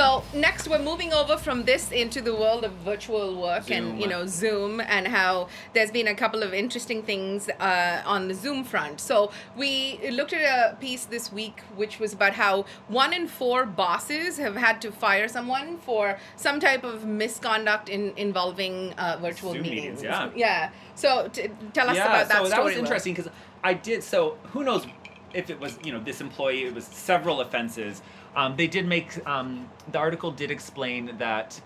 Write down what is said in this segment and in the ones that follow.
So next, we're moving over from this into the world of virtual work Zoom. and Zoom, and how there's been a couple of interesting things on the Zoom front. So we looked at a piece this week which was about how 1 in 4 bosses have had to fire someone for some type of misconduct involving virtual Zoom meetings. meetings, Yeah. So tell us about that story. So that was interesting because so who knows if it was, this employee, it was several offenses. They did make, the article did explain that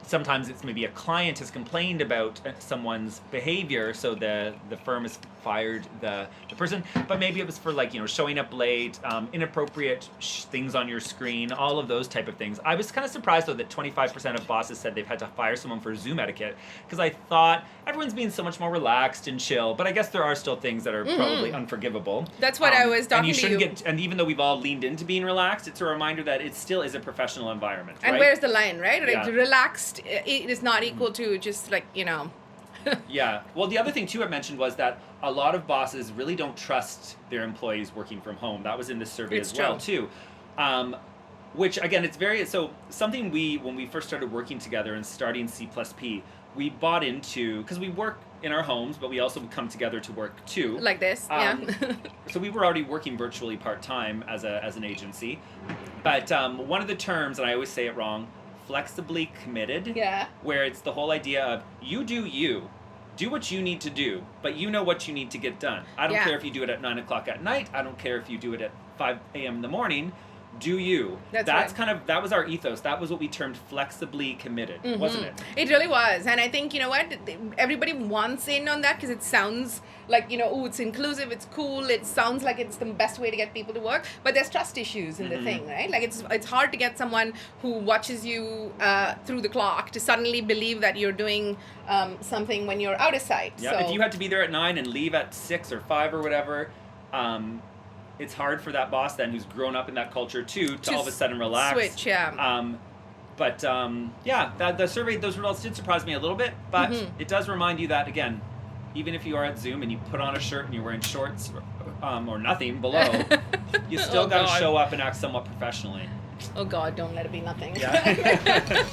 sometimes it's maybe a client has complained about someone's behavior, so the firm has fired the person, but maybe it was for showing up late, inappropriate things on your screen, all of those type of things. I was kind of surprised though that 25% of bosses said they've had to fire someone for Zoom etiquette, because I thought everyone's being so much more relaxed and chill, but I guess there are still things that are probably unforgivable. That's what I was talking and you to shouldn't and even though we've all leaned into being relaxed, it's a reminder that it still is a professional environment. And right? where's the line, right? Yeah. Relaxed, it is not equal to just Yeah. Well, the other thing too I mentioned was that a lot of bosses really don't trust their employees working from home. That was in this survey as well too. Which again, it's something when we first started working together and starting C+P, we bought into, because we work in our homes, but we also come together to work too. Like this, yeah. So we were already working virtually part-time as an agency. But one of the terms, and I always say it wrong, flexibly committed, where it's the whole idea of you do what you need to do, but you know what you need to get done. I don't care if you do it at 9 o'clock at night. I don't care if you do it at 5 a.m. in the morning. Do you? That's right. That was our ethos. That was what we termed flexibly committed, wasn't it? It really was. And I think, everybody wants in on that because it sounds like, it's inclusive, it's cool, it sounds like it's the best way to get people to work. But there's trust issues in the thing, right? Like it's hard to get someone who watches you through the clock to suddenly believe that you're doing something when you're out of sight. Yeah, if you had to be there at 9 and leave at 6 or 5 or whatever, it's hard for that boss then, who's grown up in that culture too, to all of a sudden relax. Switch, yeah. The survey, those results did surprise me a little bit, but it does remind you that, again, even if you are at Zoom and you put on a shirt and you're wearing shorts or nothing below, you still got to show up and act somewhat professionally. Oh God, don't let it be nothing. Yeah.